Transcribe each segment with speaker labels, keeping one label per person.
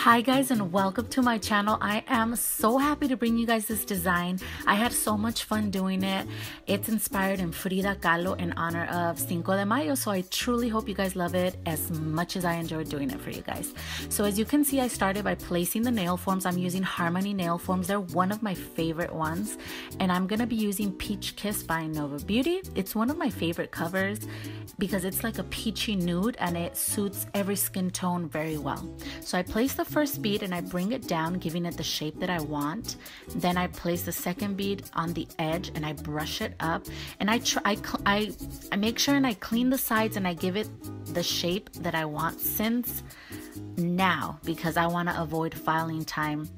Speaker 1: Hi guys, and welcome to my channel. I am so happy to bring you guys this design. I had so much fun doing it. It's inspired in Frida Kahlo in honor of Cinco de Mayo, so I truly hope you guys love it as much as I enjoyed doing it for you guys. So as you can see, I started by placing the nail forms. I'm using Harmony nail forms. They're one of my favorite ones, and I'm gonna be using Peach Kiss by Nova Beauty. It's one of my favorite covers because it's like a peachy nude and it suits every skin tone very well. So I place the first bead and I bring it down, giving it the shape that I want. Then I place the second bead on the edge and I brush it up, and I make sure and I clean the sides and I give it the shape that I want since now, because I want to avoid filing time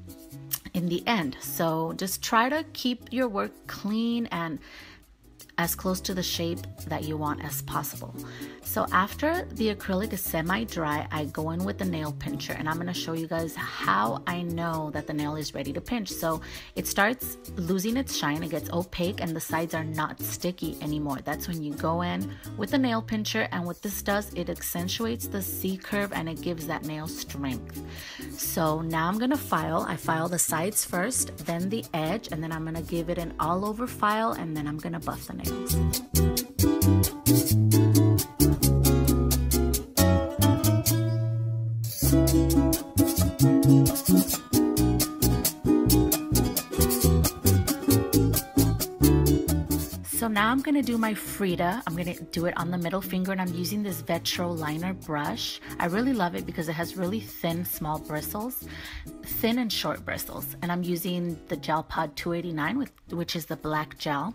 Speaker 1: in the end. So just try to keep your work clean and as close to the shape that you want as possible. So after the acrylic is semi-dry, I go in with the nail pincher, and I'm going to show you guys how I know that the nail is ready to pinch. So it starts losing its shine, it gets opaque, and the sides are not sticky anymore. That's when you go in with the nail pincher, and what this does, it accentuates the C curve and it gives that nail strength. So now I'm going to file. I file the sides first, then the edge, and then I'm going to give it an all over file, and then I'm going to buff the nails. So now I'm going to do my Frida. I'm going to do it on the middle finger, and I'm using this VETRO liner brush. I really love it because it has really thin, small bristles, thin and short bristles. And I'm using the Gel Pod 289, which is the black gel.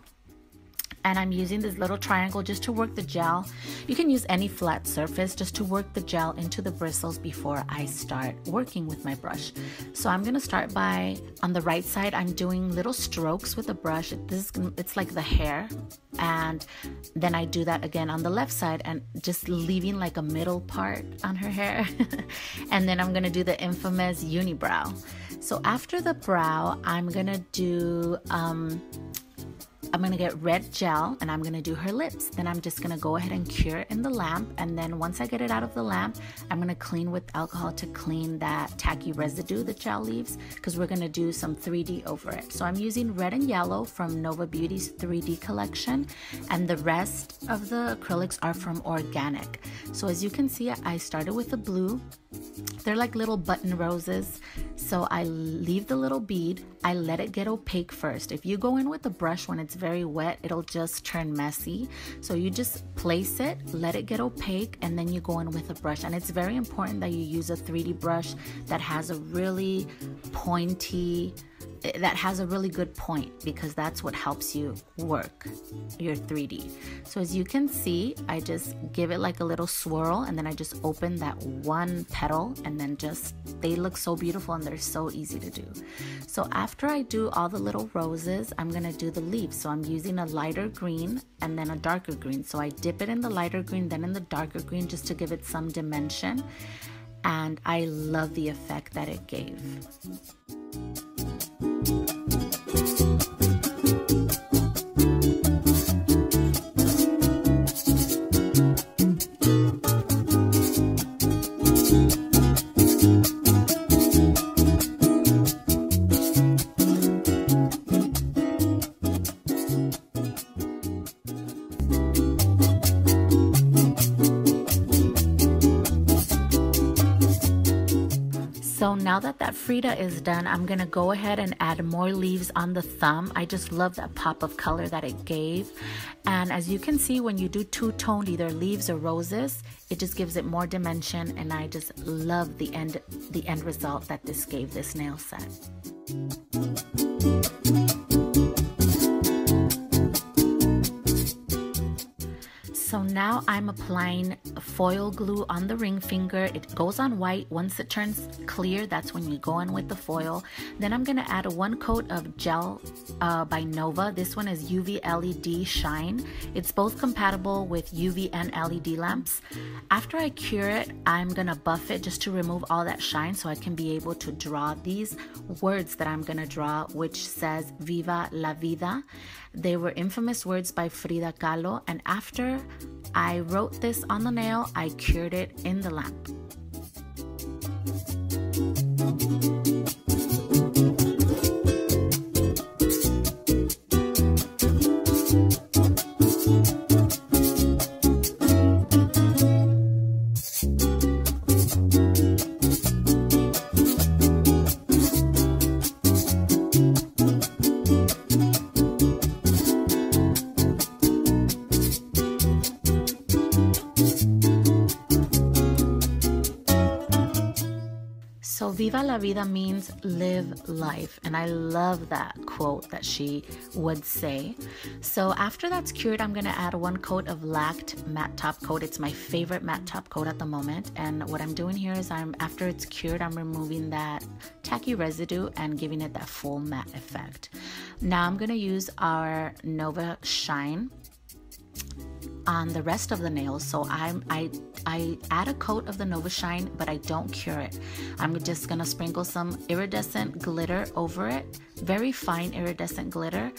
Speaker 1: And I'm using this little triangle just to work the gel. You can use any flat surface just to work the gel into the bristles before I start working with my brush. So I'm gonna start by, on the right side, I'm doing little strokes with the brush. It's like the hair. And then I do that again on the left side and just leaving like a middle part on her hair. And then I'm gonna do the infamous unibrow. So after the brow, I'm gonna do, I'm going to get red gel and I'm going to do her lips. Then I'm just going to go ahead and cure it in the lamp. And then once I get it out of the lamp, I'm going to clean with alcohol to clean that tacky residue the gel leaves, because we're going to do some 3D over it. So I'm using red and yellow from Nova Beauty's 3D collection, and the rest of the acrylics are from Organic. So as you can see, I started with the blue. They're like little button roses. So I leave the little bead. I let it get opaque first. If you go in with the brush when it's very wet, it'll just turn messy. So you just place it, let it get opaque, and then you go in with a brush. And it's very important that you use a 3D brush that has a really pointy, that has a really good point, because that's what helps you work your 3D. So as you can see, I just give it like a little swirl, and then I just open that one petal, and then just, they look so beautiful and they're so easy to do. So after I do all the little roses, I'm gonna do the leaves. So I'm using a lighter green and then a darker green. So I dip it in the lighter green, then in the darker green, just to give it some dimension. And I love the effect that it gave. So now that Frida is done, I'm gonna go ahead and add more leaves on the thumb. I just love that pop of color that it gave. And as you can see, when you do two-toned, either leaves or roses, it just gives it more dimension, and I just love the end result that this gave this nail set. So now I'm applying foil glue on the ring finger. It goes on white. Once it turns clear, that's when you go in with the foil. Then I'm gonna add one coat of gel by Nova. This one is UV LED Shine. It's both compatible with UV and LED lamps. After I cure it, I'm gonna buff it just to remove all that shine, so I can be able to draw these words that I'm gonna draw, which says Viva la Vida. They were infamous words by Frida Kahlo, and after I wrote this on the nail, I cured it in the lamp. So Viva la vida means live life, and I love that quote that she would say. So after that's cured, I'm gonna add 1 coat of lacked matte top coat. It's my favorite matte top coat at the moment, and what I'm doing here is after it's cured, I'm removing that tacky residue and giving it that full matte effect. Now I'm gonna use our Nova Shine on the rest of the nails. So I add a coat of the Nova Shine, but I don't cure it. I'm just gonna sprinkle some iridescent glitter over it, very fine iridescent glitter.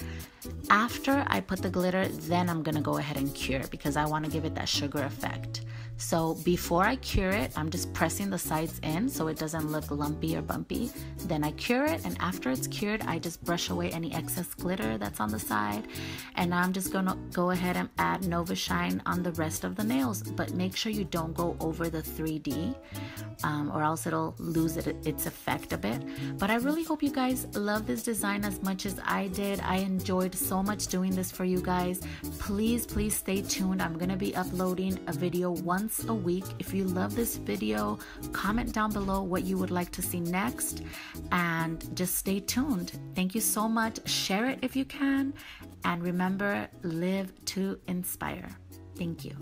Speaker 1: After I put the glitter, then I'm gonna go ahead and cure it because I want to give it that sugar effect. So before I cure it, I'm just pressing the sides in so it doesn't look lumpy or bumpy. Then I cure it, and after it's cured, I just brush away any excess glitter that's on the side. And now I'm just gonna go ahead and add Nova Shine on the rest of the nails, but make sure you don't go over the 3D or else it'll lose its effect a bit. But I really hope you guys love this design as much as I did. I enjoyed so much doing this for you guys. Please stay tuned. I'm gonna be uploading a video once a week. If you love this video, comment down below what you would like to see next, and just stay tuned. Thank you so much. Share it if you can, and remember, live to inspire. Thank you.